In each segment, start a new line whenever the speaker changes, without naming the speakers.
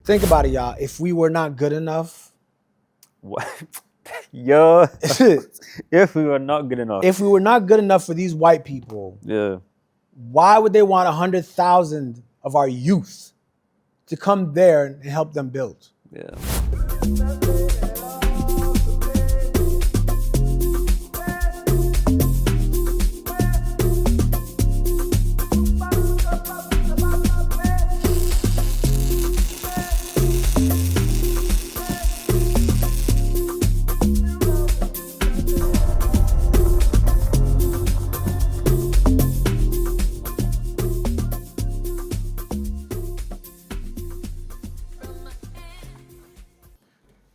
Think about it, y'all. If we were not good enough,
What? Yo, if we were not good enough.
if we were not good enough for these white people,
Yeah.
why would they want 100,000 of our youth to come there and help them build?
Yeah.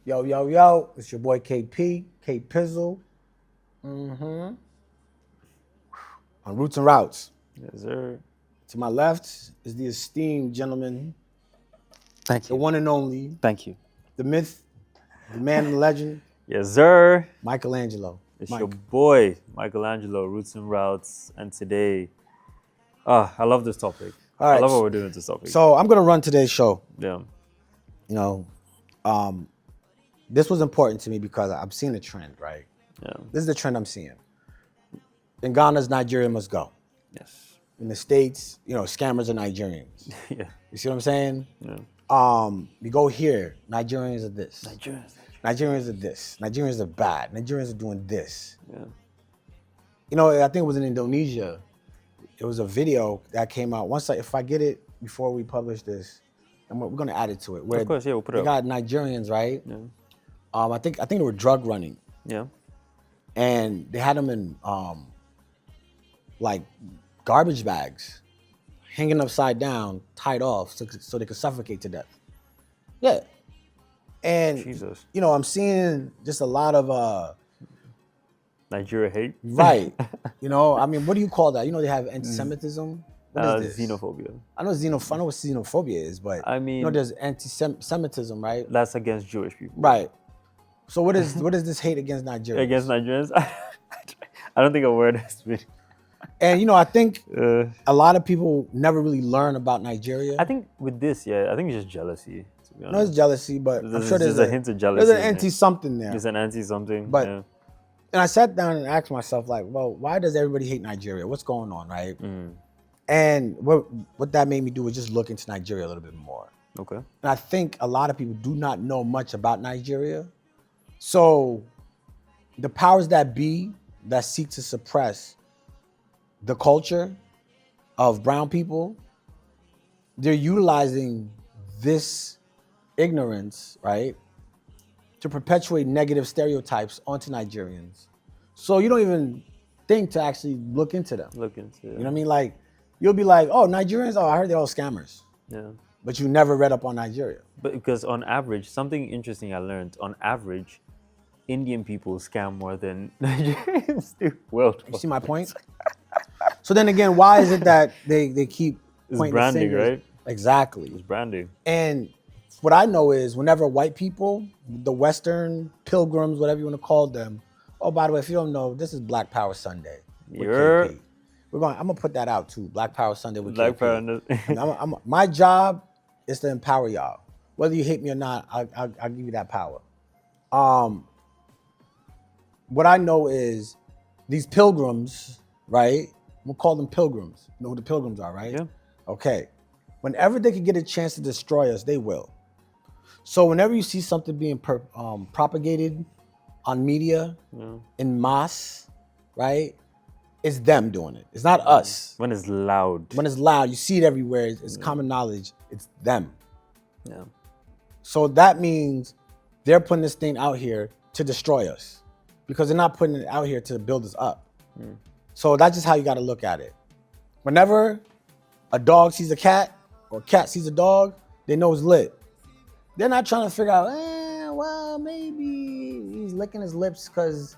Yo, yo, yo, it's your boy KP, K Pizzle. On Roots and Routes.
Yes, sir.
To my left is the esteemed gentleman,
Thank
the
you.
one and only,
Thank you.
the myth, the man and the legend,
Yes, sir.
Michael Angelo.
It's
Mike.
your boy, Michael Angelo, Roots and Routes. And today, I love this topic.
All right.
I love what we're doing with this topic.
So I'm gonna run today's show.
yeah.
You know, this was important to me because I'm seeing a trend, right?
Yeah.
This is the trend I'm seeing. In Ghana's Nigeria must go.
Yes.
In the States, you know, scammers are Nigerians.
Yeah.
You see what I'm saying?
Yeah.
We go here, Nigerians are this.
Nigerians.
Nigerians are this. Nigerians are bad. Nigerians are doing this.
Yeah.
You know, I think it was in Indonesia. It was a video that came out. If I get it before we publish this, we're gonna add it to it. Where
Of course, yeah, we'll put it
they
up.
got Nigerians, right?
Yeah.
I think they were drug running,
Yeah.
and they had them in like garbage bags, hanging upside down, tied off, so they could suffocate to death. Yeah. And
Jesus.
you know, I'm seeing just a lot of
Nigeria hate.
right. You know, I mean, what do you call that? You know, they have anti-Semitism. What is this?
Xenophobia.
I know what xenophobia is, but
I mean,
you know, there's anti-Semitism, right?
that's against Jewish people.
Right. So what is this hate against Nigeria?
Against Nigerians? I don't think a word has been.
And you know, I think a lot of people never really learn about Nigeria.
I think with this, yeah, I think it's just jealousy. To be honest.
No, it's jealousy, but I'm sure there's
a hint of jealousy.
There's an
in it.
anti-something there.
There's an anti-something.
But-
yeah.
And I sat down and asked myself, like, well, why does everybody hate Nigeria? What's going on, right?
Mm.
And what that made me do was just look into Nigeria a little bit more.
Okay.
And I think a lot of people do not know much about Nigeria. So the powers that be that seek to suppress the culture of brown people, they're utilizing this ignorance, right, to perpetuate negative stereotypes onto Nigerians. So you don't even think to actually look into them.
Look into it.
You know what I mean? Like, you'll be like, oh, Nigerians, I heard they're all scammers.
Yeah.
But you never read up on Nigeria.
But because on average, something interesting I learned, on average, Indian people scam more than Nigerians do worldwide.
You see my point? So then again, why is it that they keep
It's
pointing
branding,
the fingers?
right?
Exactly.
It's branding.
And what I know is whenever white people, the Western pilgrims, whatever you want to call them, oh, by the way, if you don't know, this is Black Power Sunday with
You're-
KP. I'm gonna put that out too. Black Power Sunday with
Black
KP.
Power.
My job is to empower y'all. Whether you hate me or not, I'll give you that power. What I know is these pilgrims, right? We'll call them pilgrims. You know who the pilgrims are, right?
Yeah.
Okay. Whenever they can get a chance to destroy us, they will. So whenever you see something being propagated on media
Yeah.
in mass, right? It's them doing it. It's not us.
When it's loud.
When it's loud, you see it everywhere. It's common knowledge. It's them.
Yeah.
So that means they're putting this thing out here to destroy us because they're not putting it out here to build us up. So that's just how you got to look at it. Whenever a dog sees a cat or a cat sees a dog, they know it's lit. They're not trying to figure out, well, maybe he's licking his lips because,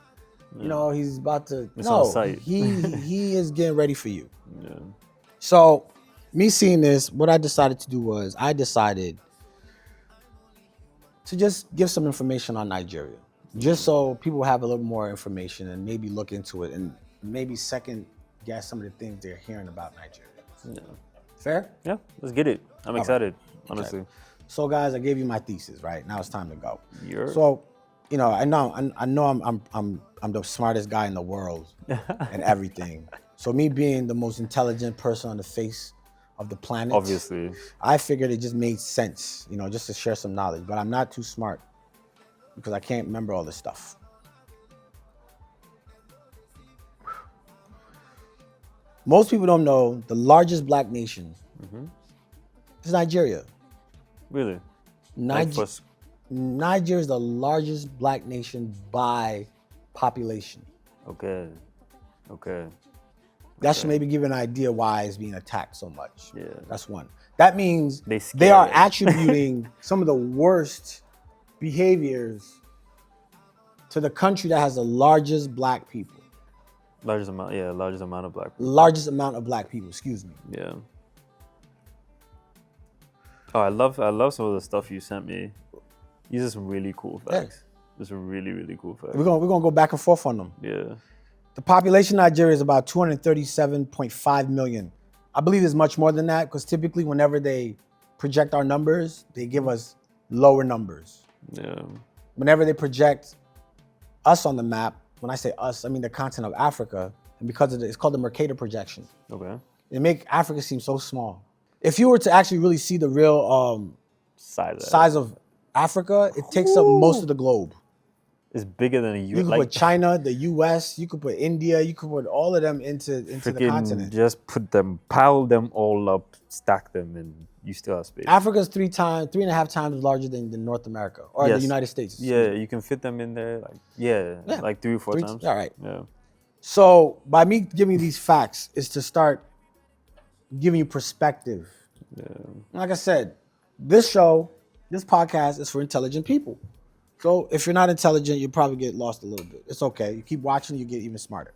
you know, he's about to.
It's on
no,
sight.
he is getting ready for you.
Yeah.
So me seeing this, what I decided to do was I decided to just give some information on Nigeria, just so people have a little more information and maybe look into it and maybe second guess some of the things they're hearing about Nigeria.
Yeah.
Fair?
Yeah. Let's get it. I'm excited, honestly.
So guys, I gave you my thesis, right? Now it's time to go.
You're
So, I know I'm the smartest guy in the world and everything. So me being the most intelligent person on the face of the planet,
obviously.
I figured it just made sense, just to share some knowledge. But I'm not too smart because I can't remember all this stuff. Most people don't know the largest black nation is Nigeria.
Really?
Nigeria is the largest black nation by population.
Okay.
That should maybe give you an idea why it's being attacked so much.
Yeah.
That's one. That means
They
they are
scare it.
attributing some of the worst behaviors to the country that has the largest black people.
Largest amount of black people.
Largest amount of black people, excuse me.
Yeah. Oh, I love some of the stuff you sent me. These are some really cool facts. These are really, really cool facts.
We're gonna go back and forth on them.
Yeah.
The population of Nigeria is about 237.5 million. I believe it's much more than that because typically whenever they project our numbers, they give us lower numbers.
Yeah.
Whenever they project us on the map, when I say us, I mean the continent of Africa, and because of it's called the Mercator projection.
Okay.
They make Africa seem so small. If you were to actually really see the real size of Africa, it takes up most of the globe.
It's bigger than a U.S.
You could put China, the U.S., you could put India, you could put all of them into the continent.
Just pile them all up, stack them, and you still have space.
Africa's 3.5 times larger than North America or the United States.
Yeah, you can fit them in there. Like 3 or 4 times.
All right.
Yeah.
So by me giving you these facts is to start giving you perspective.
Yeah.
Like I said, this podcast is for intelligent people. So if you're not intelligent, you probably get lost a little bit. It's okay. You keep watching, you get even smarter.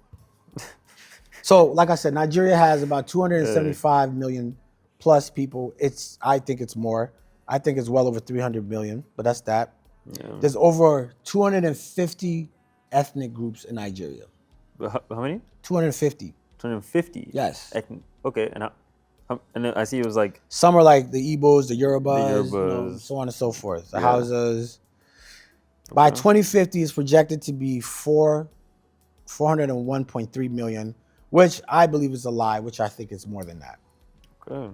So like I said, Nigeria has about 275 million plus people. I think it's more. I think it's well over 300 million, but that's that.
Yeah.
There's over 250 ethnic groups in Nigeria.
How many?
250.
250?
Yes.
Okay, and then I see it was like...
Some are like the Igbos, the Yorubas, so on and so forth. The Hausas. By 2050, it's projected to be 401.3 million, which I believe is a lie, which I think is more than that.
Okay.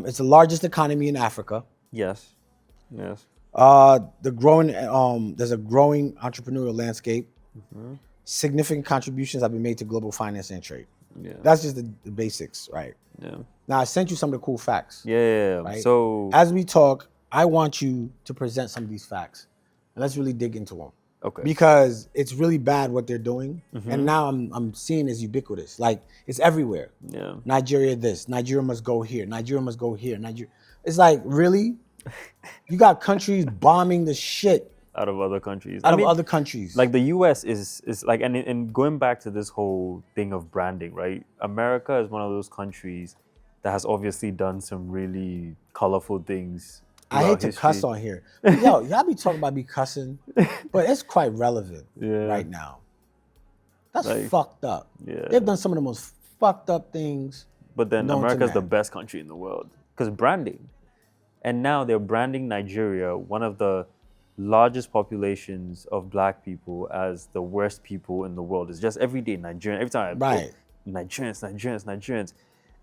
It's the largest economy in Africa.
Yes.
There's a growing entrepreneurial landscape. Significant contributions have been made to global finance and trade.
Yeah.
That's just the basics, right?
Yeah.
Now, I sent you some of the cool facts.
Yeah.
Right?
So
as we talk, I want you to present some of these facts. And let's really dig into them.
Okay.
Because it's really bad what they're doing. And now I'm seeing it's ubiquitous. Like, it's everywhere.
Yeah.
Nigeria this. Nigeria must go here. Nigeria must go here. It's like, really? You got countries bombing the shit
out of other countries.
Other countries.
Like the US is like, and going back to this whole thing of branding, right? America is one of those countries that has obviously done some really colorful things.
I hate to cuss on here. Yo, y'all be talking about me cussing, but it's quite relevant right now. That's fucked up.
Yeah.
They've done some of the most fucked up things.
But then America's the best country in the world because branding. And now they're branding Nigeria, one of the largest populations of black people, as the worst people in the world. It's just every day Nigerian. Every time I Nigerians.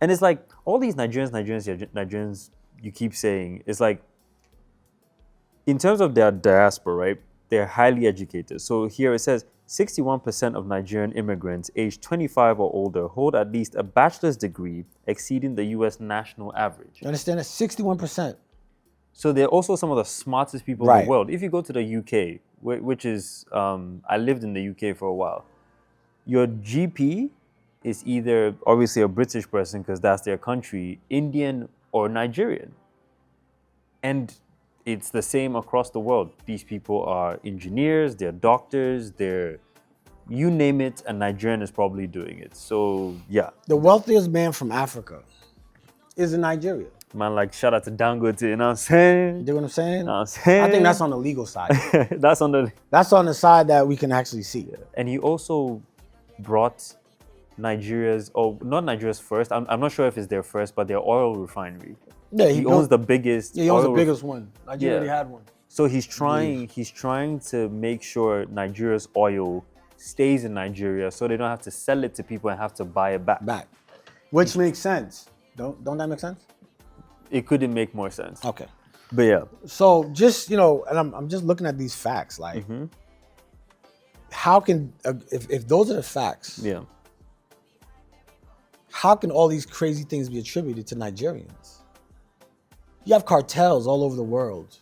And it's like all these Nigerians you keep saying, it's like in terms of their diaspora, right? They're highly educated. So here it says 61% of Nigerian immigrants aged 25 or older hold at least a bachelor's degree, exceeding the US national average.
You understand that? 61%.
So they're also some of the smartest people in the world. If you go to the UK, which is, I lived in the UK for a while, your GP is either obviously a British person because that's their country, Indian or Nigerian. And it's the same across the world. These people are engineers, they're doctors, you name it, a Nigerian is probably doing it. So, yeah.
The wealthiest man from Africa is in Nigeria.
Man, like, shout out to Dangote, you know what I'm saying?
You know what I'm saying?
You know what I'm saying?
I think that's on the legal side.
That's on
the side that we can actually see.
Yeah. And he also brought not Nigeria's first, I'm not sure if it's their first, but their oil refinery.
Yeah,
he owns the biggest.
Yeah, he owns the
oil
biggest one. Nigeria already had one.
So he's trying to make sure Nigeria's oil stays in Nigeria, so they don't have to sell it to people and have to buy it back.
Which makes sense. Don't that make sense?
It couldn't make more sense.
Okay.
But yeah.
So just, and I'm just looking at these facts. Like, how can, if those are the facts, how can all these crazy things be attributed to Nigerians? You have cartels all over the world.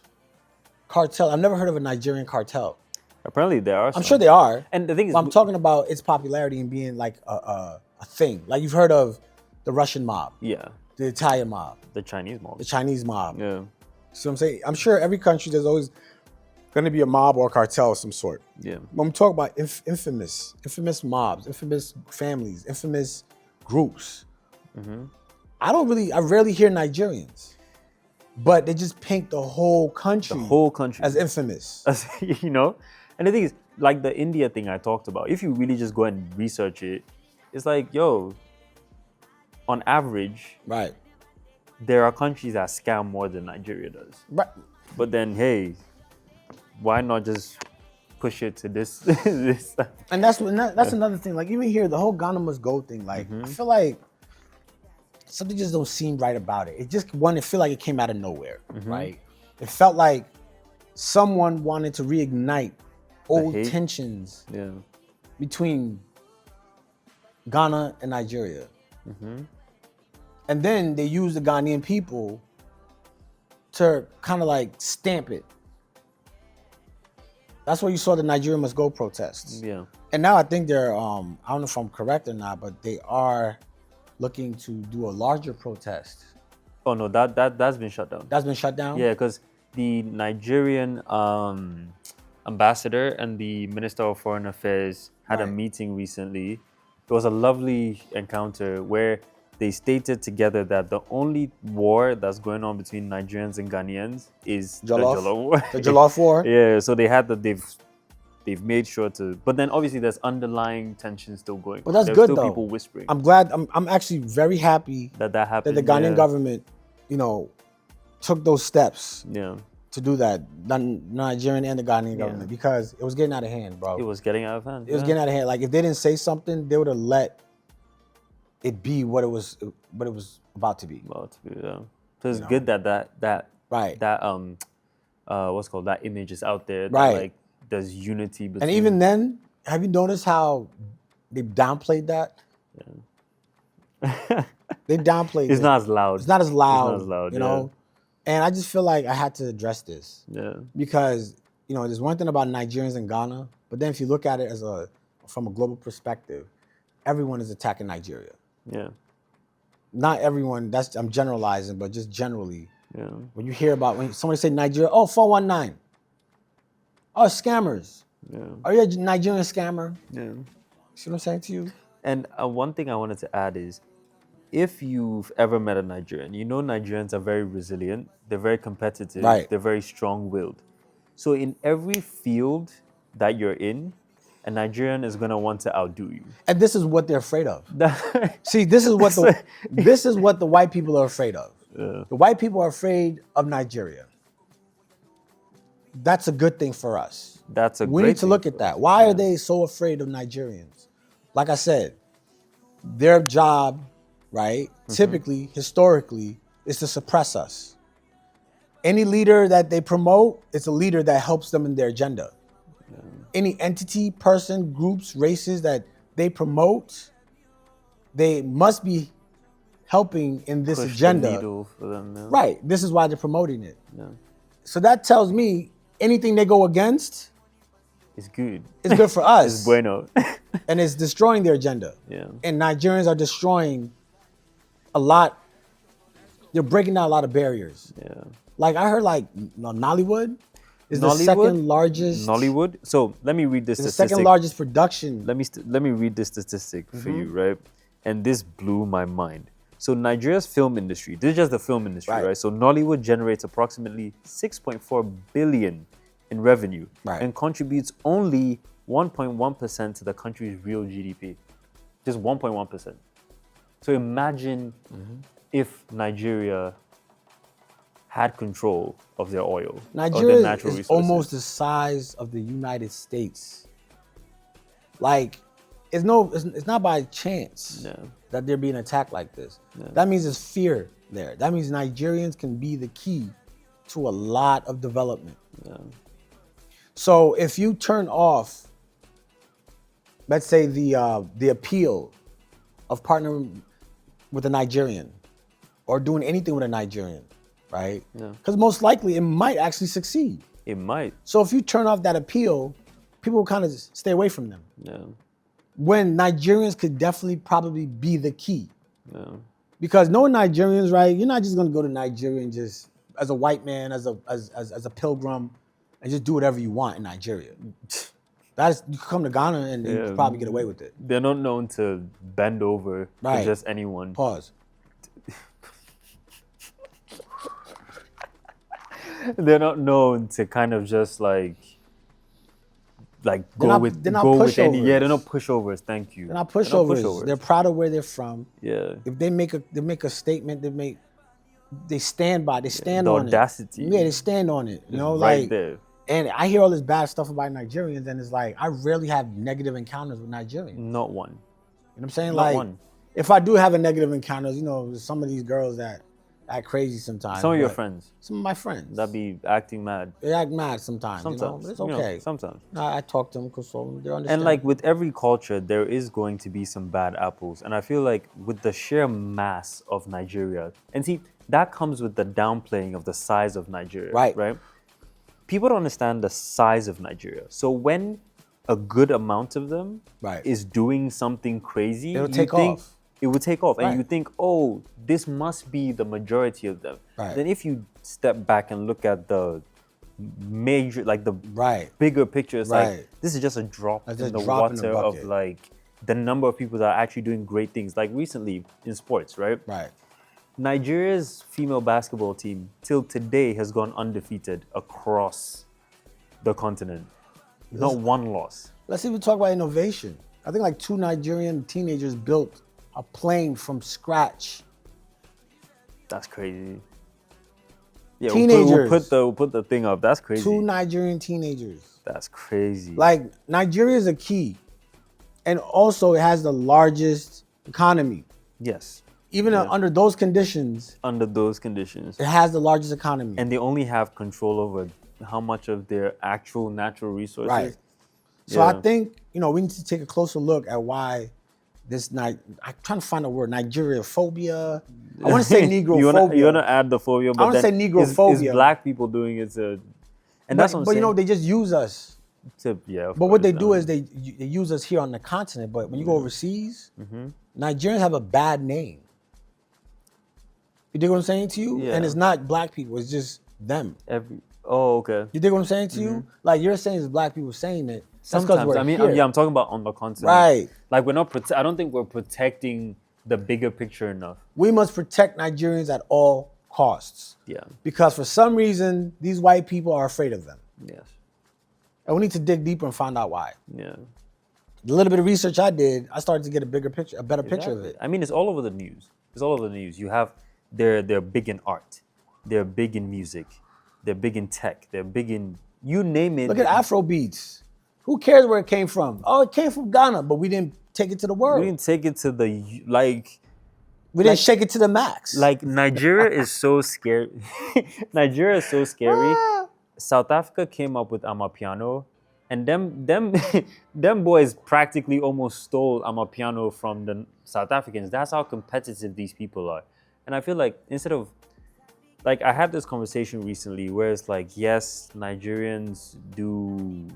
I've never heard of a Nigerian cartel.
Apparently there are some.
I'm sure they are.
And the thing is,
I'm talking about its popularity and being like a thing. Like, you've heard of the Russian mob.
Yeah.
The Italian mob.
The Chinese mob.
The Chinese mob.
Yeah.
See what I'm saying? I'm sure every country there's always going to be a mob or a cartel of some sort.
Yeah.
When we talk about infamous mobs, infamous families, infamous groups, I rarely hear Nigerians, but they just paint the whole country as infamous.
And the thing is, like the India thing I talked about, if you really just go and research it, it's like, on average,
right,
there are countries that scam more than Nigeria does.
Right.
But then, hey, why not just push it to this?
And that's another thing. Like, even here, the whole Ghana must go thing. Like, I feel like something just don't seem right about it. It feel like it came out of nowhere, right? It felt like someone wanted to reignite old tensions between Ghana and Nigeria. And then they used the Ghanaian people to kind of like stamp it. That's where you saw the Nigeria must go protests.
Yeah.
And now I think they're, I don't know if I'm correct or not, but they are looking to do a larger protest.
Oh no, that's been shut down.
That's been shut down?
Yeah, because the Nigerian ambassador and the Minister of Foreign Affairs had a meeting recently. It was a lovely encounter where they stated together that the only war that's going on between Nigerians and Ghanaians is the Jollof War.
The Jollof War?
Yeah, so they've made sure to, but then obviously there's underlying tension still going on.
But that's
There's
good
still
though.
people whispering.
I'm glad, I'm actually very happy
that happened.
That the Ghanaian government, took those steps to do that. The Nigerian and the Ghanaian government, because it was getting out of hand, bro.
It was getting out of hand.
It was getting out of hand. Like, if they didn't say something, they would have let it be what it was about to be.
So it's good that what's called that image is out there. That, like, there's unity between.
And even then, have you noticed how they downplayed that? Yeah. They downplayed it.
It's not as loud.
It's not as loud.
It's not as loud,
you know? And I just feel like I had to address this.
Yeah.
Because, there's one thing about Nigerians in Ghana, but then if you look at it from a global perspective, everyone is attacking Nigeria.
Yeah.
Not everyone, I'm generalizing, but just generally.
Yeah.
When you hear when somebody say Nigeria, 419. Oh, scammers.
Yeah.
Are you a Nigerian scammer?
Yeah.
See what I'm saying to you?
And one thing I wanted to add is, if you've ever met a Nigerian, Nigerians are very resilient. They're very competitive.
Right.
They're very strong-willed. So in every field that you're in, a Nigerian is gonna want to outdo you.
And this is what they're afraid of. See, this is what the white people are afraid of.
Yeah.
The white people are afraid of Nigeria. That's a good thing for us. We need to look at that. Why are they so afraid of Nigerians? Like I said, their job, right, typically, historically, is to suppress us. Any leader that they promote, it's a leader that helps them in their agenda. Yeah. Any entity, person, groups, races that they promote, they must be helping in this agenda.
The needle for them, yeah.
Right. This is why they're promoting it.
Yeah.
So that tells me anything they go against,
it's good.
It's good for us.
It's bueno.
And it's destroying their agenda.
Yeah.
And Nigerians are destroying a lot. They're breaking down a lot of barriers.
Yeah.
Like, I heard, Nollywood is the second largest.
Nollywood. So let me read this statistic.
The second largest production.
Let me read this statistic for you, right? And this blew my mind. So Nigeria's film industry, this is just the film industry, right? So Nollywood generates approximately 6.4 billion in revenue and contributes only 1.1% to the country's real GDP. Just 1.1%. So imagine if Nigeria had control of their oil, of their
Nigeria
natural
is
resources.
almost the size of the United States. Like, it's not by chance that they're being attacked like this. That means there's fear there. That means Nigerians can be the key to a lot of development. So if you turn off, let's say the appeal of partnering with a Nigerian or doing anything with a Nigerian, right? Because most likely it might actually succeed.
It might.
So if you turn off that appeal, people will kind of stay away from them. When Nigerians could definitely probably be the key. Because knowing Nigerians, right, you're not just gonna go to Nigeria and just, as a white man, as a pilgrim, and just do whatever you want in Nigeria. You come to Ghana and you could probably get away with it.
They're not known to bend over to just anyone.
Pause.
They're not known to kind of just like go with any. Yeah, they're not pushovers. Thank you.
They're not pushovers. They're proud of where they're from.
Yeah.
If they make a statement, they stand by. They stand
the
on
audacity.
it. Yeah, they stand on it. You know,
right
like
there.
And I hear all this bad stuff about Nigerians, and it's like I rarely have negative encounters with Nigerians.
Not one.
You know what I'm saying?
Not
like,
one.
If I do have a negative encounters, you know, some of these girls that act crazy sometimes.
Some of your friends.
Some of my friends.
That be acting mad.
They act mad sometimes. You know? But it's okay.
Sometimes.
I talk to them because they're understanding.
And like with every culture, there is going to be some bad apples. And I feel like with the sheer mass of Nigeria, and see, that comes with the downplaying of the size of Nigeria. Right? People don't understand the size of Nigeria. So when a good amount of them is doing something crazy,
it'll take off.
It would take off. And you think, oh, this must be the majority of them. Then if you step back and look at the major, like the bigger picture, it's like, this is just a drop in the water of like the number of people that are actually doing great things. Like recently in sports, right? Nigeria's female basketball team till today has gone undefeated across the continent. Not one loss.
Let's even talk about innovation. I think like 2 Nigerian teenagers built a plane from scratch.
That's crazy. Yeah,
teenagers.
We'll put the thing up. That's crazy.
2 Nigerian teenagers.
That's crazy.
Like, Nigeria is a key. And also it has the largest economy.
Yes.
Even under those conditions.
Under those conditions.
It has the largest economy.
And they only have control over how much of their actual natural resources.
So I think, you know, we need to take a closer look at why I'm trying to find a word, Nigeria-phobia. I want to say Negro-phobia.
You want to add the phobia, but
I want to say Negro-phobia.
Is black people doing it to... And that's what I'm saying.
But, you know, they just use us. But what they do is they use us here on the continent, but when you go overseas, Nigerians have a bad name. You dig what I'm saying to you? And it's not black people, it's just them.
Okay.
You dig what I'm saying to you? Like, you're saying it's black people saying it.
Sometimes. I'm talking about on the continent.
Right.
Like, I don't think we're protecting the bigger picture enough.
We must protect Nigerians at all costs.
Yeah.
Because for some reason, these white people are afraid of them.
Yes.
And we need to dig deeper and find out why.
Yeah.
The little bit of research I did, I started to get a better picture of it.
I mean, it's all over the news. You have, they're big in art. They're big in music. They're big in tech. They're big in, you name it.
Look at Afrobeats. Who cares where it came from? Oh, it came from Ghana, but we didn't take it to the world.
We didn't take it to the,
we didn't shake it to the max.
Like, Nigeria is so scary. Nigeria is so scary. South Africa came up with Amapiano, and them boys practically almost stole Amapiano from the South Africans. That's how competitive these people are. And I feel like instead of, like, I had this conversation recently where it's like, yes, Nigerians do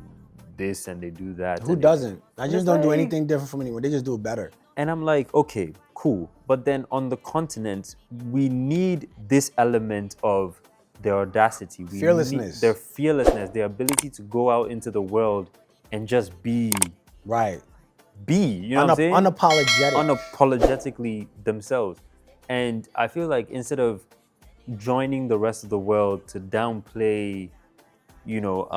this and they do that.
Who doesn't? Nigerians don't do anything different from anyone. They just do it better.
And I'm like, okay, cool. But then on the continent, we need this element of their audacity.
Fearlessness.
Their fearlessness, their ability to go out into the world and just be.
Right.
You know what I'm saying? Unapologetically themselves. And I feel like instead of joining the rest of the world to downplay, you know,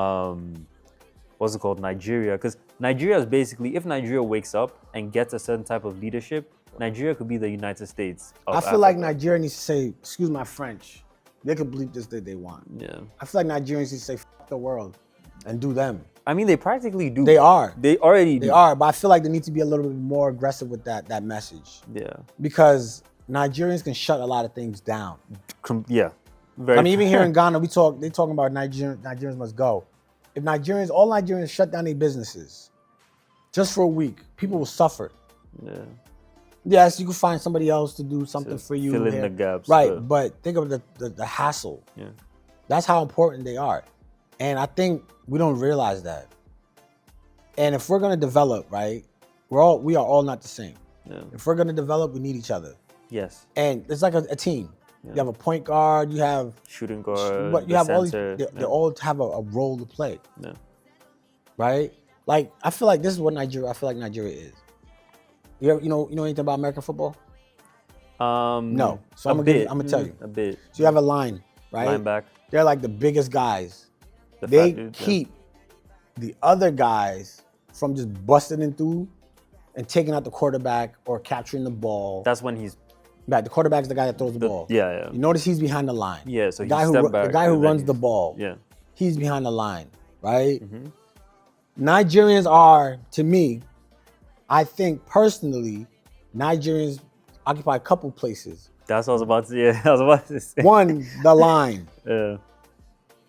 what's it called, Nigeria? Because Nigeria is basically, if Nigeria wakes up and gets a certain type of leadership, Nigeria could be the United States of
I feel
Africa.
like Nigeria needs to say, excuse my French, They could bleep this that they want.
Yeah.
I feel like Nigerians need to say "fuck the world" and do them.
I mean, they practically do.
They are.
They already do.
They are, but I feel like they need to be a little bit more aggressive with that message.
Yeah.
Because Nigerians can shut a lot of things down.
Yeah. Very
I mean, even here in Ghana, they talking about Nigerians must go. If all Nigerians shut down their businesses just for a week, people will suffer.
Yeah.
Yes, you can find somebody else to do something
To
for you.
fill in the gaps.
Right, but think of the hassle.
Yeah.
That's how important they are. And I think we don't realize that. And if we're gonna develop, right, we are all not the same.
Yeah.
If we're gonna develop, we need each other.
Yes.
And it's like a team.
Yeah.
You have a point guard, you have
shooting guard,
but you have all these,
center.
they all have a role to play.
Yeah.
Right? Like I feel like this is what Nigeria is. You know anything about American football? No. So I'm gonna tell you.
A bit.
So you have a line, right?
Linebacker.
They're like the biggest guys.
The
They
fat dude,
keep the other guys from just busting in through and taking out the quarterback or capturing the ball.
That's when he's
Right, the quarterback's the guy that throws the ball.
Yeah.
You notice he's behind the line.
Yeah, so
the guy
back,
the guy who
and then
runs the ball.
Yeah.
He's behind the line, right?
Mm-hmm.
Nigerians are, to me, I think personally, Nigerians occupy a couple places.
That's what I was about to say. Yeah, I was about to say.
One, the line.
Yeah.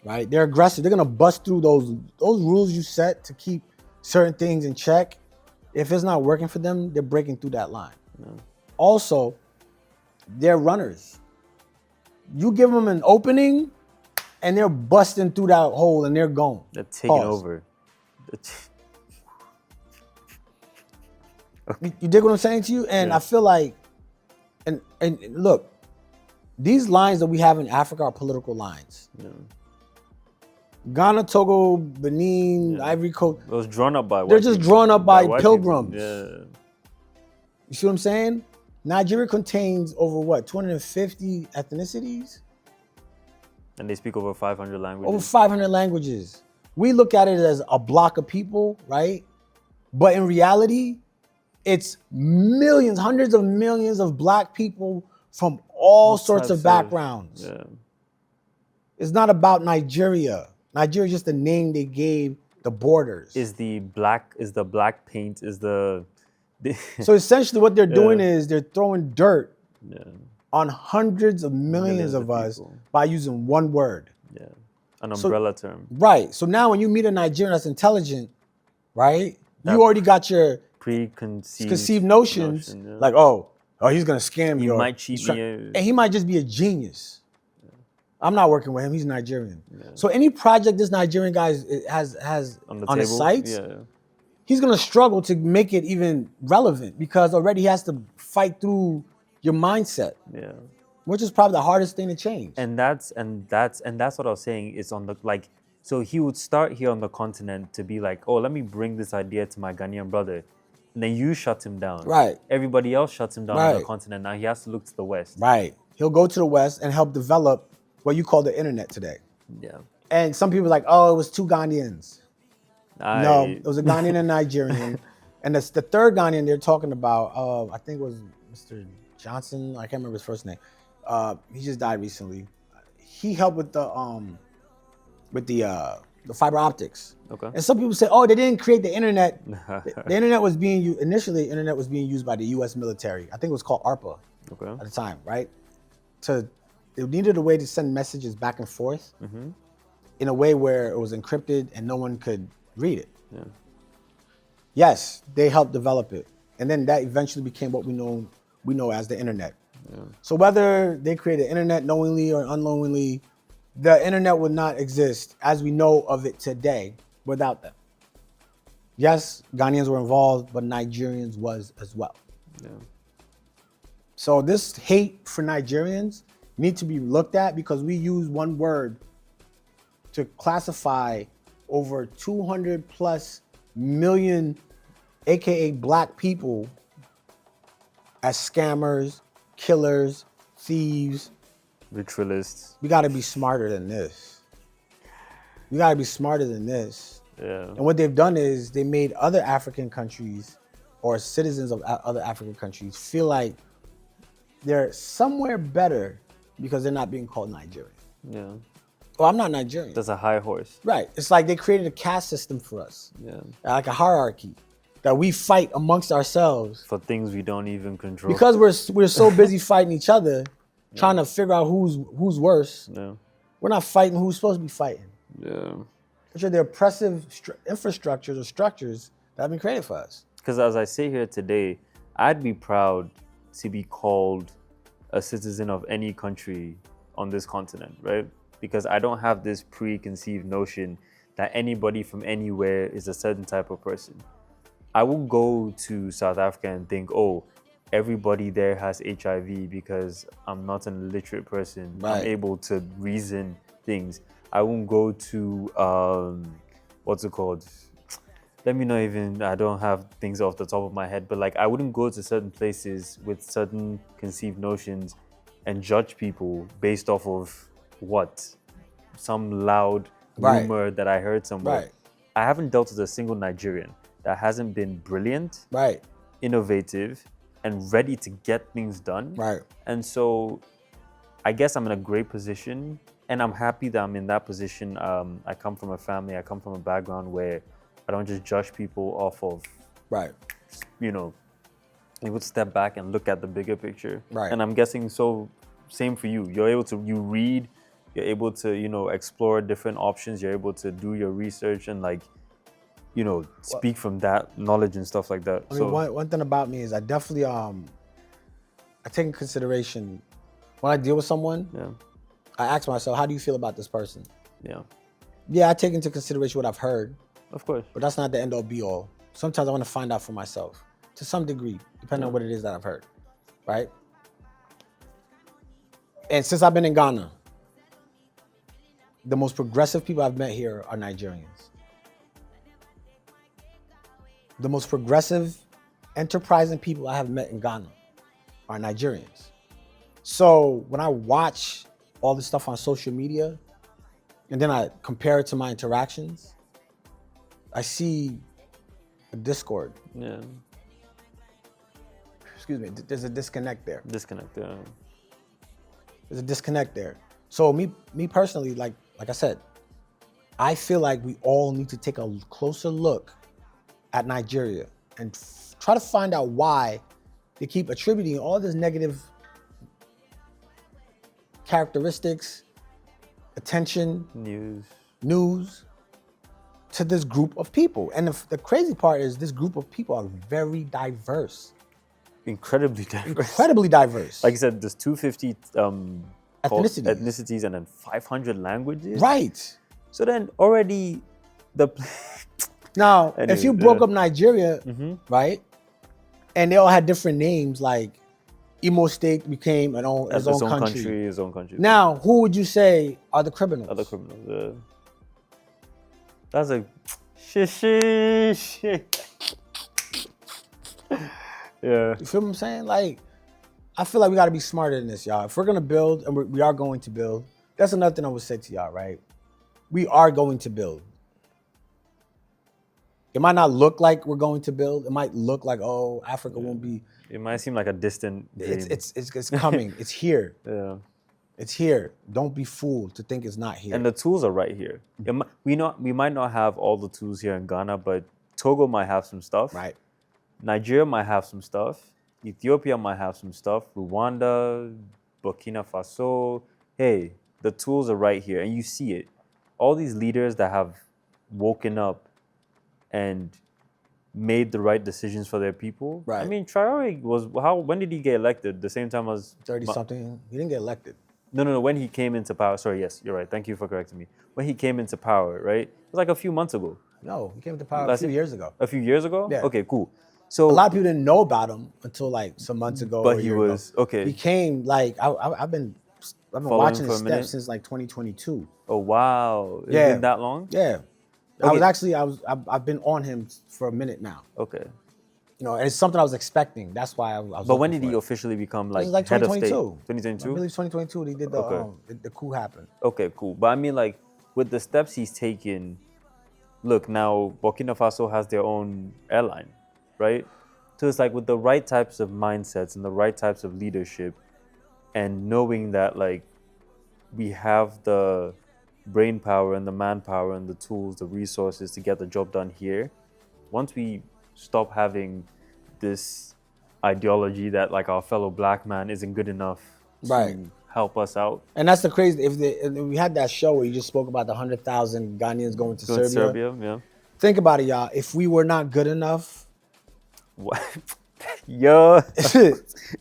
Right? They're aggressive. They're gonna bust through those rules you set to keep certain things in check. If it's not working for them, they're breaking through that line.
Yeah.
Also, they're runners. You give them an opening, and they're busting through that hole, and they're going.
They're taking over.
You dig what I'm saying to you? And
Yeah.
I feel like, and look, these lines that we have in Africa are political lines.
Yeah.
Ghana, Togo, Benin, Ivory Coast.
It was drawn up by
They're just drawn up by
white
pilgrims.
people. Yeah.
You see what I'm saying? Nigeria contains over 250 ethnicities?
And they speak over 500 languages.
Over 500 languages. We look at it as a block of people, right? But in reality, it's millions, hundreds of millions of black people from all sorts of backgrounds.
Yeah.
It's not about Nigeria. Nigeria is just the name they gave the borders.
Is the black paint,
So essentially what they're doing is they're throwing dirt
yeah.
on hundreds of millions of us
people.
by using one word.
Yeah. An umbrella term.
Right. So now when you meet a Nigerian that's intelligent, right?
That
you already got your
preconceived
notions
yeah.
like, oh, he's going to scam me.
He
or
might cheat me.
And he might just be a genius. Yeah. I'm not working with him. He's Nigerian.
Yeah.
So any project this Nigerian guy has on his sites, he's going to struggle to make it even relevant because already he has to fight through your mindset.
Yeah.
Which is probably the hardest thing to change.
And that's what I was saying is on the so he would start here on the continent to be like, oh, let me bring this idea to my Ghanaian brother. And then you shut him down.
Right.
Everybody else shuts him down on the continent. Now he has to look to the West.
Right. He'll go to the West and help develop what you call the internet today.
Yeah.
And some people are like, oh, it was two Ghanaians. No, it was a Ghanaian and a Nigerian. And the third Ghanaian they're talking about, I think it was Mr. Johnson. I can't remember his first name. He just died recently. He helped with the fiber optics. Okay. And some people say, oh, they didn't create the internet. The internet was being used initially. The internet was being used by the U.S. military. I think it was called ARPA at the time, right? They needed a way to send messages back and forth in a way where it was encrypted and no one could read it. Yeah. Yes, they helped develop it, and then that eventually became what we know as the internet. Yeah. So whether they created the internet knowingly or unknowingly, the internet would not exist as we know of it today without them. Yes, Ghanaians were involved, but Nigerians was as well. Yeah. So this hate for Nigerians needs to be looked at because we use one word to classify over 200 plus million, AKA black people, as scammers, killers, thieves,
ritualists.
We got to be smarter than this. Yeah. And what they've done is they made other African countries or citizens of other African countries feel like they're somewhere better because they're not being called Nigerian.
Yeah.
Well, I'm not Nigerian.
That's a high horse.
Right. It's like they created a caste system for us.
Yeah.
Like a hierarchy that we fight amongst ourselves
For things we don't even control.
because we're so busy fighting each other, trying to figure out who's worse.
Yeah.
We're not fighting who's supposed to be fighting.
Yeah.
Which are the oppressive infrastructures or structures that have been created for us.
Because as I sit here today, I'd be proud to be called a citizen of any country on this continent, right? Because I don't have this preconceived notion that anybody from anywhere is a certain type of person. I will go to South Africa and think, oh, everybody there has HIV because I'm not an illiterate person.
Right.
I'm able to reason things. I won't go to, what's it called? Let me not even, I don't have things off the top of my head, but like I wouldn't go to certain places with certain conceived notions and judge people based off of what? Some loud rumor that I heard somewhere.
Right.
I haven't dealt with a single Nigerian that hasn't been brilliant,
Right.
innovative, and ready to get things done.
Right.
And so I guess I'm in a great position, and I'm happy that I'm in that position. I come from a family, I come from a background where I don't just judge people off of,
Right.
you know, you would step back and look at the bigger picture.
Right.
And I'm guessing so same for you. You're able to, you read, you're able to, you know, explore different options. You're able to do your research and like, you know, speak from that knowledge and stuff like that.
I mean, one thing about me is I definitely I take in consideration when I deal with someone.
Yeah.
I ask myself, how do you feel about this person?
Yeah.
Yeah, I take into consideration what I've heard,
Of course.
but that's not the end all be all. Sometimes I want to find out for myself to some degree, depending on what it is that I've heard, right? And since I've been in Ghana, the most progressive people I've met here are Nigerians. The most progressive, enterprising people I have met in Ghana are Nigerians. So when I watch all this stuff on social media, and then I compare it to my interactions, I see a discord.
Yeah.
Excuse me, there's a disconnect there.
Disconnect. Yeah.
There's a disconnect there. So me personally, like I said, I feel like we all need to take a closer look at Nigeria and try to find out why they keep attributing all this negative characteristics, attention, news to this group of people. And the crazy part is this group of people are very diverse.
Incredibly diverse.
Incredibly diverse.
Like you said, there's 250
ethnicities
and then 500 languages.
Right.
So then already the
Now,
Anyway,
if you broke up Nigeria, right, and they all had different names, like Imo State became its own country.
His own country.
Now, who would you say are the criminals?
Other criminals. That's a shit. Yeah.
You feel what I'm saying? Like, I feel like we got to be smarter than this, y'all. If we're gonna build, and we are going to build, that's another thing I would say to y'all, right? We are going to build. It might not look like we're going to build. It might look like, oh, Africa won't be.
It might seem like a distant dream.
It's coming. It's here.
Yeah.
It's here. Don't be fooled to think it's not here.
And the tools are right here. We might not have all the tools here in Ghana, but Togo might have some stuff.
Right.
Nigeria might have some stuff. Ethiopia might have some stuff. Rwanda, Burkina Faso. Hey, the tools are right here, and you see it. All these leaders that have woken up and made the right decisions for their people.
Right.
I mean, Traore when did he get elected? The same time as
30-something. He didn't get elected.
No. When he came into power. Sorry, yes, you're right. Thank you for correcting me. When he came into power, right? It was like a few months ago.
No, he came into power a few years ago.
A few years ago?
Yeah.
Okay, cool. So
a lot of people didn't know about him until like some months ago.
But he was okay.
He came like I've been watching his steps since like 2022.
Oh wow! It's been that long?
Yeah. Okay. I've been on him for a minute now.
Okay.
You know, and it's something I was expecting. That's why I was.
But when did he officially become like,
like
head of state?
2022. I believe 2022. He did the coup happen.
Okay, cool. But I mean, like with the steps he's taken, look now, Burkina Faso has their own airline, right? So it's like with the right types of mindsets and the right types of leadership, and knowing that like we have the brain power and the manpower and the tools, the resources to get the job done here. Once we stop having this ideology that like our fellow black man isn't good enough to
Right.
help us out.
And that's the crazy. If we had that show where you just spoke about the 100,000 Ghanaians going to
Go to
Serbia.
yeah.
Think about it, y'all. If we were not good enough,
What? Yo,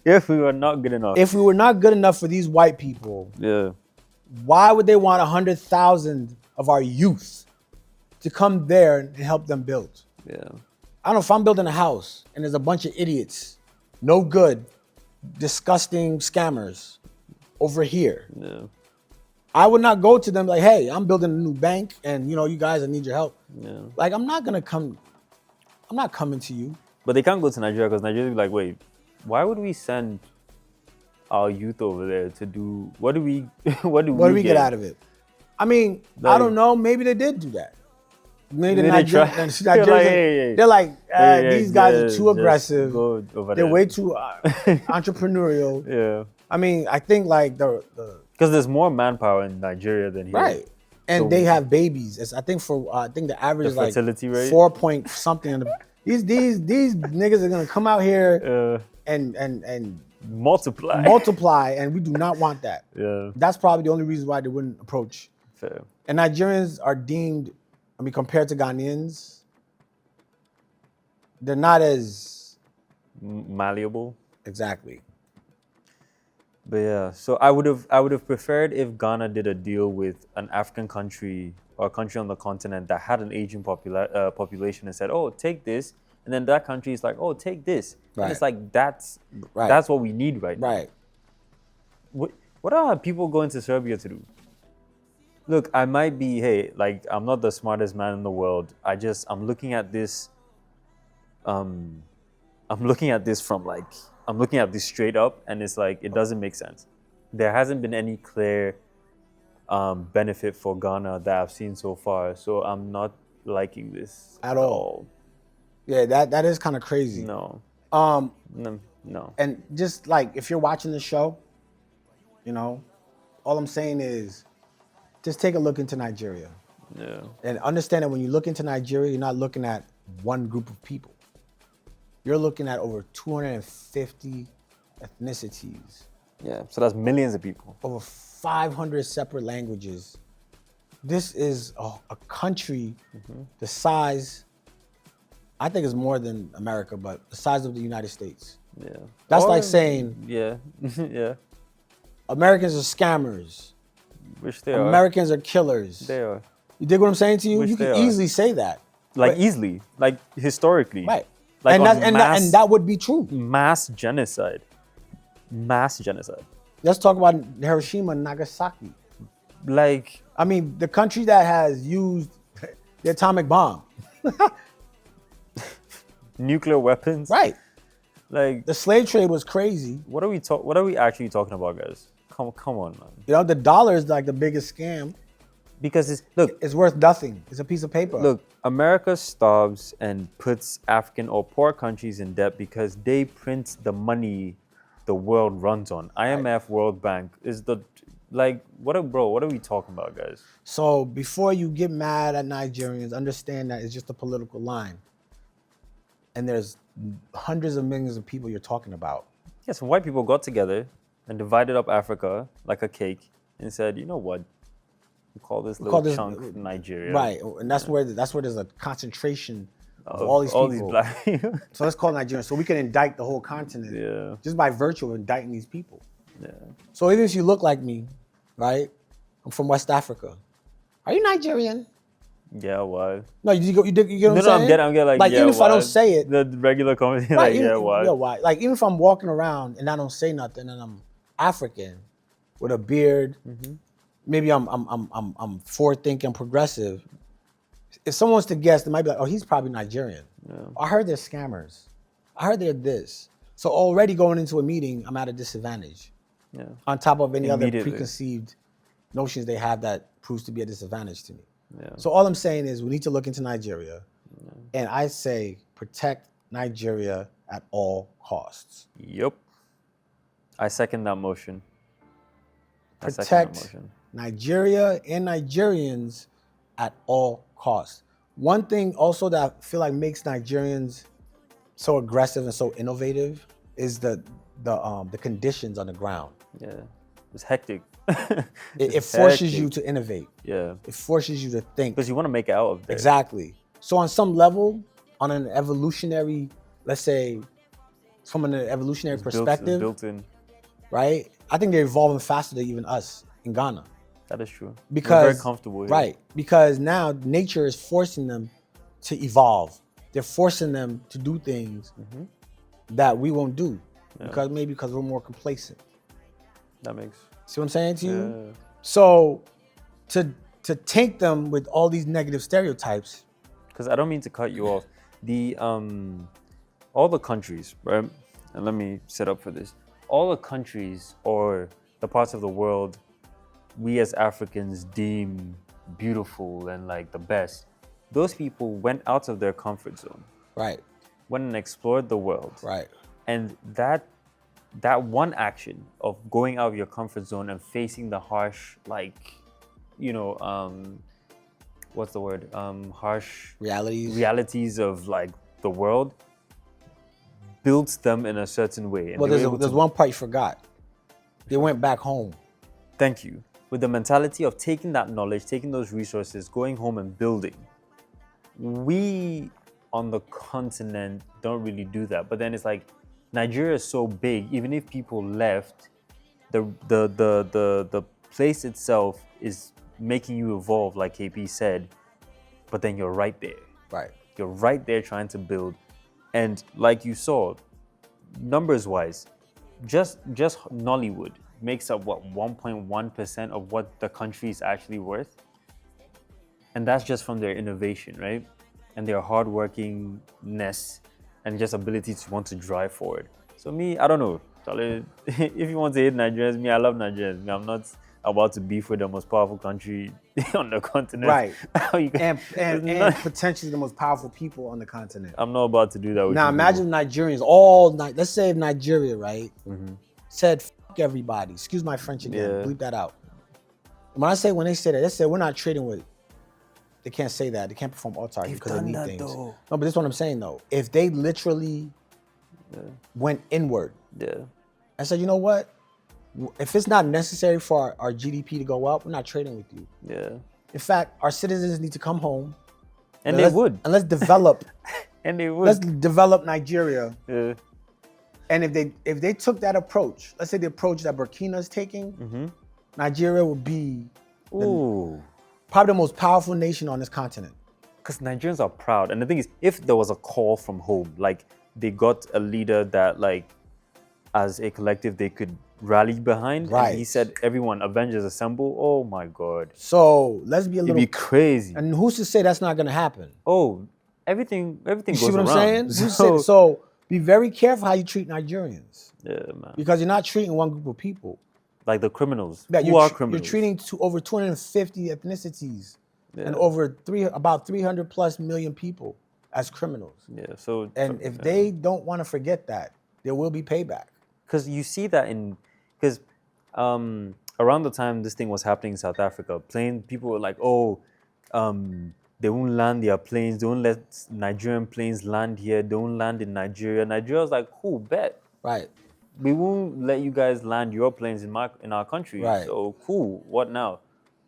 if we were not good enough.
if we were not good enough for these white people,
Yeah.
why would they want 100,000 of our youth to come there and help them build?
Yeah.
I don't know if I'm building a house and there's a bunch of idiots, no good, disgusting scammers over here.
Yeah.
I would not go to them like, hey, I'm building a new bank and you guys, I need your help.
Yeah.
Like, I'm not coming to you.
But they can't go to Nigeria because Nigeria will be like, wait, why would we send our youth over there to do what do we
get out of it? I mean, I don't know. Maybe they did do that. Maybe the Nigerians, they're like, these guys are too aggressive. They're way too entrepreneurial.
Yeah.
I mean, I think like the
because there's more manpower in Nigeria than here.
Right. And
So-
they have babies. I think the average
The
is like
fertility rate?
4 point something. These niggas are gonna come out here and
Multiply.
and we do not want that.
Yeah.
That's probably the only reason why they wouldn't approach.
Fair.
And Nigerians are deemed, compared to Ghanaians, they're not as
Malleable.
exactly.
But yeah, so I would have preferred if Ghana did a deal with an African country or a country on the continent that had an aging population and said, "Oh, take this," and then that country is like, "Oh, take this."
Right.
And it's like that's what we need right now.
Right.
What are people going to Serbia to do? Look, I might be, hey, like I'm not the smartest man in the world. I'm looking at this. I'm looking at this straight up, and it's like it doesn't make sense. There hasn't been any clear benefit for Ghana that I've seen so far, so I'm not liking this
At all. Yeah, that is kind of crazy.
No.
Um,
No.
And just like if you're watching the show, all I'm saying is just take a look into Nigeria.
Yeah.
And understand that when you look into Nigeria, you're not looking at one group of people. You're looking at over 250 ethnicities,
Yeah. So that's millions of people.
over 500 separate languages. This is a country the size, I think it's more than America, but the size of the United States.
Yeah.
That's like saying
Yeah. Yeah.
Americans are scammers.
Which they are.
Americans are killers.
They are.
You dig what I'm saying to you?
Which
You
they
can
are.
easily say that.
Like
But-
easily. Like historically.
Right.
Like
and,
on
and that would be true.
mass genocide. Mass genocide.
Let's talk about Hiroshima and Nagasaki.
Like
I mean, the country that has used the atomic bomb.
nuclear weapons.
Right.
Like
The slave trade was crazy.
what are we actually talking about, guys? Come on, man.
The dollar is like the biggest scam.
Because
It's worth nothing. It's a piece of paper.
Look, America starves and puts African or poor countries in debt because they print the money the world runs on. IMF, World Bank is what are we talking about, guys?
So before you get mad at Nigerians, understand that it's just a political line. And there's hundreds of millions of people you're talking about.
Yeah, some white people got together and divided up Africa like a cake and said, you know what? We call this chunk Nigeria.
Right. And that's where there's a concentration of all these people.
black people.
So let's call it Nigeria. So we can indict the whole continent
Yeah.
just by virtue of indicting these people.
Yeah.
So even if you look like me, right? I'm from West Africa. Are you Nigerian?
Yeah, why?
No, you get what I'm saying?
I'm getting like yeah,
even if
why?
I don't say it,
The regular comedy,
right,
like, yeah, why?
Yeah, why? Like even if I'm walking around and I don't say nothing and I'm African with a beard, maybe I'm forward thinking, progressive. If someone wants to guess, they might be like, oh, he's probably Nigerian.
Yeah.
I heard they're scammers. I heard they're this. So already going into a meeting, I'm at a disadvantage.
Yeah.
On top of any other
Immediately.
preconceived notions they have that proves to be a disadvantage to me.
Yeah.
So all I'm saying is we need to look into Nigeria. And I say protect Nigeria at all costs.
Yep. I second that motion. I second that
Protect
motion.
Nigeria and Nigerians at all costs. One thing also that I feel like makes Nigerians so aggressive and so innovative is the conditions on the ground.
Yeah, it's hectic.
It forces you to innovate.
Yeah,
it forces you to think
because you want to make it out of there.
Exactly. So on some level, on an evolutionary, let's say, from an evolutionary perspective,
built in.
Right? I think they're evolving faster than even us in Ghana.
That is true.
Because
we're very comfortable here.
Right. Because now nature is forcing them to evolve. They're forcing them to do things that we won't do. Yeah. Because we're more complacent.
That makes.
See what I'm saying to you?
Yeah.
So to taint them with all these negative stereotypes.
Because I don't mean to cut you off. The all the countries, right? And let me set up for this. All the countries or the parts of the world we as Africans deem beautiful and like the best, those people went out of their comfort zone.
Right.
Went and explored the world.
Right.
And that one action of going out of your comfort zone and facing the harsh, like, you know, what's the word? Harsh realities of like the world built them in a certain way. And
well, there's one part you forgot. They went back home.
Thank you. With the mentality of taking that knowledge, taking those resources, going home and building. We on the continent don't really do that. But then it's like Nigeria is so big, even if people left, the place itself is making you evolve, like KP said, but then you're right there.
Right.
You're right there trying to build. And like you saw, numbers wise, just Nollywood makes up what 1.1% of what the country is actually worth. And that's just from their innovation, right? And their hardworkingness and just ability to want to drive forward. So me, I don't know. If you want to hate Nigerians, me, I love Nigerians. Me, I'm not about to beef with the most powerful country on the continent.
Right. and potentially the most powerful people on the continent.
I'm not about to do that with
now
you
imagine Nigerians, let's say if Nigeria, right, said, fuck everybody. Excuse my French again. Yeah. Bleep that out. When they say that, they say we're not trading with. They can't say that. They can't perform autarky because they need things. Though. No, but this is what I'm saying though. If they literally went inward, I said, you know what? If it's not necessary for our GDP to go up, we're not trading with you. Yeah. In fact, our citizens need to come home.
And they would.
And let's develop.
And they would.
Let's develop Nigeria. Yeah. And if they took that approach, let's say the approach that Burkina is taking, Nigeria would be probably the most powerful nation on this continent.
Because Nigerians are proud. And the thing is, if there was a call from home, like they got a leader that like, as a collective, they could rally behind. Right. And he said, everyone, Avengers assemble. Oh my God.
So let's be a little...
It'd be crazy.
And who's to say that's not going to happen?
Oh, everything goes around. You see what
I'm saying? So be very careful how you treat Nigerians. Yeah, man. Because you're not treating one group of people.
Like the criminals. Yeah, who are criminals?
You're treating over 250 ethnicities and about 300 plus million people as criminals.
Yeah. So
if they don't want to forget that, there will be payback.
Because you see that because around the time this thing was happening in South Africa, people were like, they won't land their planes, they won't let Nigerian planes land here, they won't land in Nigeria. Nigeria was like, cool, bet.
Right.
We won't let you guys land your planes in our country. Right. So cool, what now?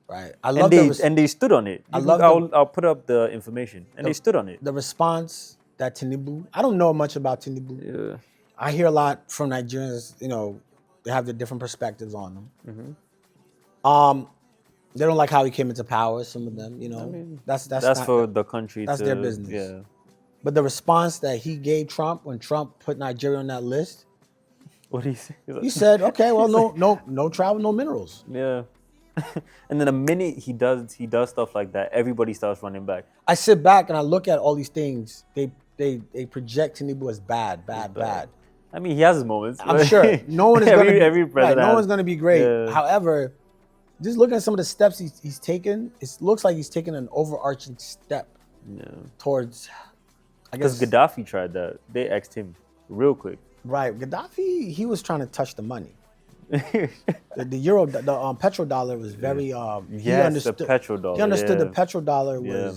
Right.
And they stood on it. I'll put up the information. And they stood on it.
The response that Tinubu, I don't know much about Tinubu. Yeah. I hear a lot from Nigerians, they have the different perspectives on them. They don't like how he came into power, some of them, I mean, that's
for the country.
That's their business.
Yeah.
But the response that he gave Trump when Trump put Nigeria on that list,
what did he say?
He said, okay, well, no travel, no minerals.
Yeah. And then the minute he does stuff like that, everybody starts running back.
I sit back and I look at all these things. They project Tinubu as bad.
I mean, he has his moments.
I'm sure. No one is no one's going to be great. Yeah. However, just looking at some of the steps he's taken, it looks like he's taken an overarching step towards, I guess.
Because Gaddafi tried that. They axed him real quick.
Right. Gaddafi, he was trying to touch the money. The euro, the petrodollar was very. He
Yes,
understood.
the petrodollar.
He understood
yeah.
the petrodollar
Yeah.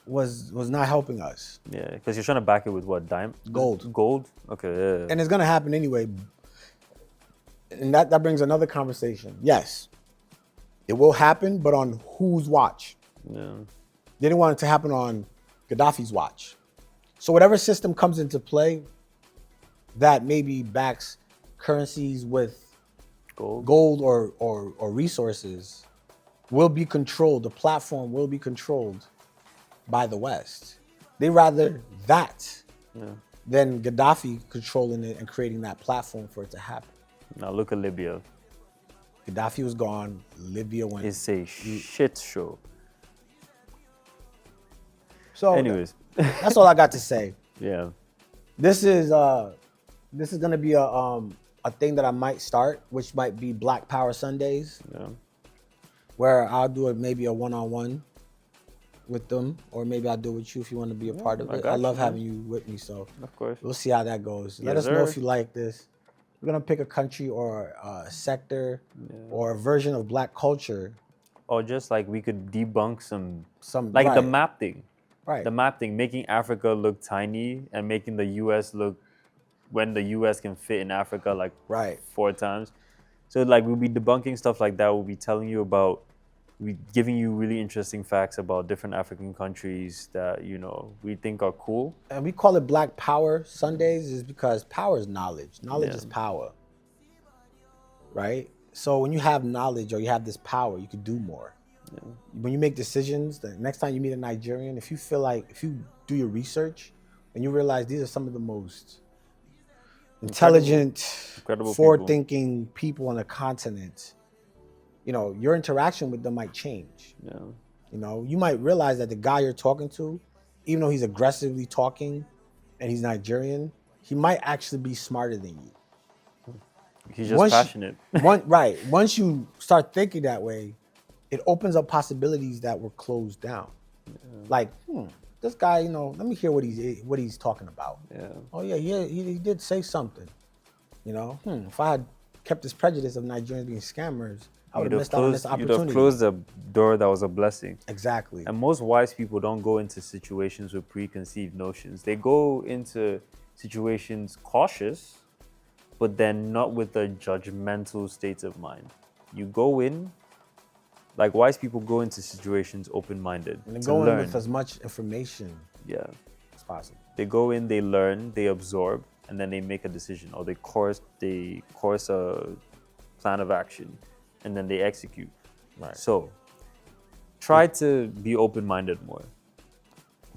was not helping us,
Yeah, because you're trying to back it with what?
Gold.
Gold? Okay, yeah.
and it's gonna happen anyway. And that brings another conversation. Yes, it will happen, but on whose watch?
Yeah.
They didn't want it to happen on Gaddafi's watch. So whatever system comes into play that maybe backs currencies with gold or resources will be controlled. The platform will be controlled by the West. They rather that than Gaddafi controlling it and creating that platform for it to happen.
Now look at Libya.
Gaddafi was gone. Libya went.
It's a shit show.
So
anyways,
that's all I got to say.
Yeah.
This is gonna be a thing that I might start, which might be Black Power Sundays, where I'll do maybe a one-on-one with them, or maybe I'll do it with you if you want to be a part of it. I love having you with me, so
of course
we'll see how that goes. Let us know if you like this. We're gonna pick a country or a sector or a version of Black culture,
or just like we could debunk some
right.
the map thing.
Right.
The map thing, making Africa look tiny and making the US look when the US can fit in Africa like 4 times. So like we'll be debunking stuff like that. We'll be telling you about, giving you really interesting facts about different African countries that, you know, we think are cool.
And we call it Black Power Sundays is because power is knowledge. Knowledge is power. Right? So when you have knowledge or you have this power, you can do more. When you make decisions, the next time you meet a Nigerian, if you do your research and you realize these are some of the most intelligent, forward-thinking people on the continent, you know, your interaction with them might change. You know, you might realize that the guy you're talking to, even though he's aggressively talking and he's Nigerian, he might actually be smarter than you.
He's just passionate.
Once you start thinking that way, it opens up possibilities that were closed down. Like, this guy, you know, let me hear what he's talking about. Oh yeah, he did say something. You know, if I had kept this prejudice of Nigerians being scammers, I would have missed out on this opportunity.
You'd have closed a door that was a blessing.
Exactly.
And most wise people don't go into situations with preconceived notions. They go into situations cautious, but then not with a judgmental state of mind. You go in, like wise people go into situations open-minded.
And they go in with as much information as possible.
They go in, they learn, they absorb, and then they make a decision, or they course a plan of action, and then they execute. So try to be open-minded more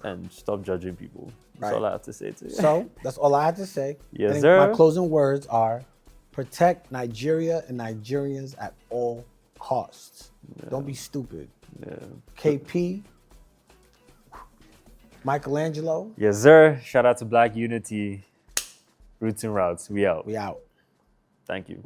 and stop judging people. That's all I have to say to you.
So that's all I have to say.
Yes, sir.
My closing words are: protect Nigeria and Nigerians at all costs. Don't be stupid. KP, Michael Angelo.
Yes, sir. Shout out to Black Unity. Roots and Routes. We out.
We out.
Thank you.